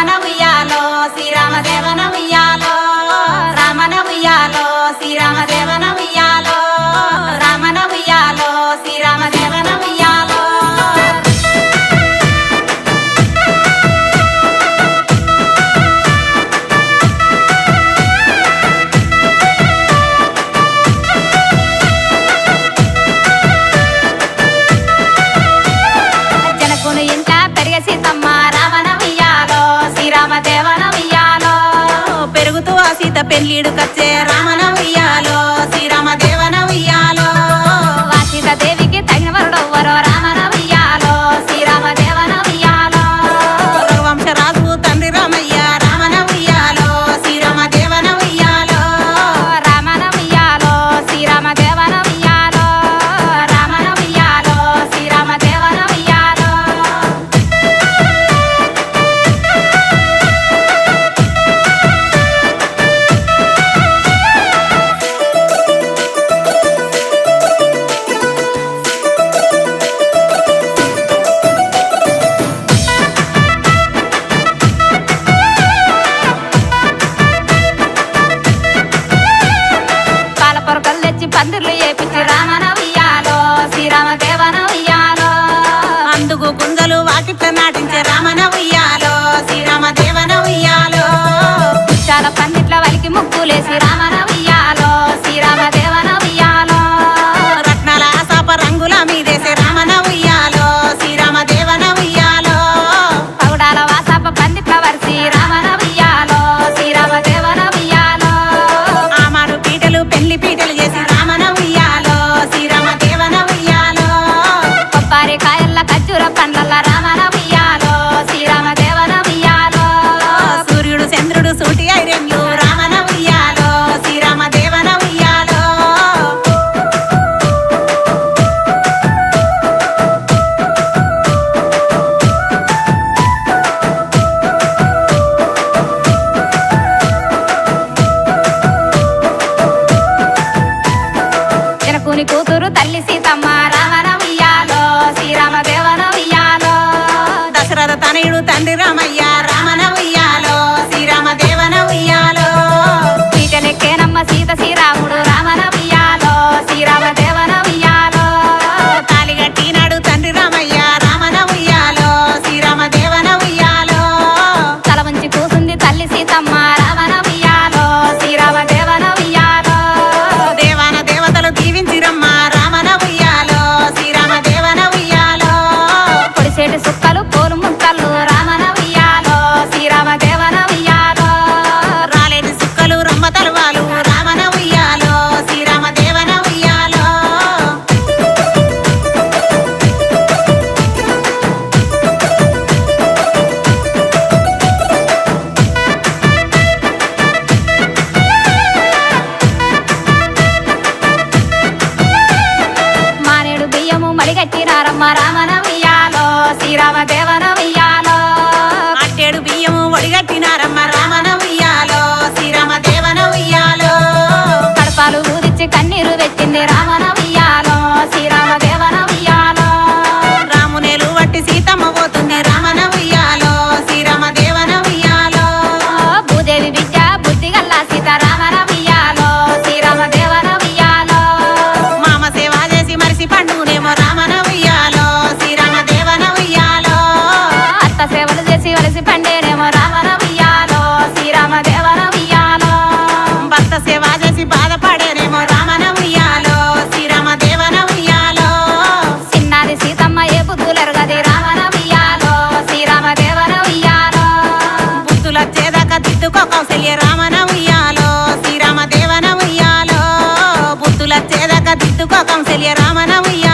రామన ఉయ్యాలో శ్రీరామదేవన ఉయ్యాలో రామన ఉయ్యాలో శ్రీరామదేవన ఉయ్యాలో రామన ఉయ్యాలో శ్రీరామదేవన ఉయ్యాలో జనకుని ఇంట పెరిగే సీతమ్మ రామన ఉయ్యాలో శ్రీరామదేవన ఉయ్యాలో పెరుగుతూ ఆ సీత పెళ్ళిడు కచ్చే రామన ఉయ్యాలో శ్రీరామదేవన ఉయ్యాలో ఆ సీతాదేవికి తగిన వరుడెవ్వరో రామన ఉయ్యాలో శ్రీరామదేవన ఉయ్యాలో రఘువంశరాజు తండ్రి రామయ్య రామన ఉయ్యాలో శ్రీరామదేవన ఉయ్యాలో రామన ఉయ్యాలో శ్రీరామదేవన ఉయ్యాలో రామన ఉయ్యాలో శ్రీరామదేవన ఉయ్యాలో పాల పొరకలు తెచ్చి పందిర్లు ఏపించి రామన ఉయ్యాలో శ్రీరామదేవన ఉయ్యాలో అందుకు గుంజలు వాకిట్ల నాటించే రామన ఉయ్యాలో శ్రీరామదేవన ఉయ్యాలో చాలా పందిట్ల వలికి ముగ్గులేసి రామన ఉయ్యాలో శ్రీరామదేవన ఉయ్యాలో రత్నాల ఆసాప రంగుల మీదేసి రామన ఉయ్యాలో శ్రీరామదేవన ఉయ్యాలో పౌడాల వాసాప పందిట్ల వరిసి రామన ఉయ్యాలో శ్రీరామదేవన ఉయ్యాలో ఆమారు పీటలు పెళ్లి పీటలు చేసి రామన ఉయ్యాలో శ్రీరామదేవన ఉయ్యాలో కొబ్బరి కాయల్ల ఖర్జూర పండ్లల్ల రామన ఉయ్యాలో శ్రీరామదేవన ఉయ్యాలో సూర్యుడు చంద్రుడు సూటి ఐరెన్లు రామన ఉయ్యాలో శ్రీరామదేవన ఉయ్యాలో జనకుని కూతురు తల్లి సీతమ్మ రామన ఉయ్యాలో శ్రీరామదేవన ఉయ్యాలో దశరథ తనయుడు తండ్రి రామయ్య రామన ఉయ్యాలో శ్రీరామదేవన ఉయ్యాలో పీటలెక్కేనమ్మ సీత శ్రీరాముడు రామన ఉయ్యాలో శ్రీరామదేవన ఉయ్యాలో తాలిగట్టినాడు తండ్రి రామయ్య రామన ఉయ్యాలో శ్రీరామదేవన ఉయ్యాలో తల వంచి కూసుంది తల్లి సీతమ్మ రామన ఉయ్యాలో శ్రీరామదేవన ఉయ్యాలో దేవాన దేవతలు దీవించిరమ్మ రామన ఉయ్యాలో శ్రీరామదేవన ఉయ్యాలో పొడిసేటి సుక్కలు పోలు ముక్కలు రామన ఉయ్యాలో శ్రీరామదేవన ఉయ్యాలో రాలేటి సుక్కలు రమ్మ తలవాలు రామన ఉయ్యాలో శ్రీరామదేవన ఉయ్యాలో మానేడు బియ్యము మడిగట్టినారమ్మ రామన ఉయ్యాలో శ్రీరామదేవన ఉయ్యాలో అట్టేడు బియ్యము వడిగట్టినారమ్మ రామన ఉయ్యాలో శ్రీరామదేవన ఉయ్యాలో కడపాలు ఊదిచ్చి కన్నీరు పెట్టింది రామన ఉయ్యాలో శ్రీరామదేవన ఉయ్యాలో రామునేలు వట్టి సీతమ్మ పోతుంది రామన ఉయ్యాలో శ్రీరామదేవన ఉయ్యాలో భూదేవి బిడ్డ బుద్ధి గల్లా సీత రామన ఉయ్యాలో శ్రీరామదేవన ఉయ్యాలో మామ సేవ చేసి మరిసి పండునేమో రామన ఉయ్యాలో శ్రీరామదేవన ఉయ్యాలో అత్త సేవలు చేసి వలసి పండేనేమో రామన ఉయ్యాలో శ్రీరామదేవన ఉయ్యాలో భర్త సేవ చేసి బాధపడేనేమో రామన ఉయ్యాలో శ్రీరామదేవన ఉయ్యాలో చిన్నారి సీతమ్మ ఏ బుద్ధులెరగది రామన ఉయ్యాలో శ్రీరామదేవన ఉయ్యాలో బుద్ధులొచ్చేదాకా దిద్దుకో కౌసల్య రామన ఉయ్యాలో శ్రీరామదేవన ఉయ్యాలో బుద్ధులొచ్చేదాకా దిద్దుకో కౌసల్య రామన ఉయ్యాలో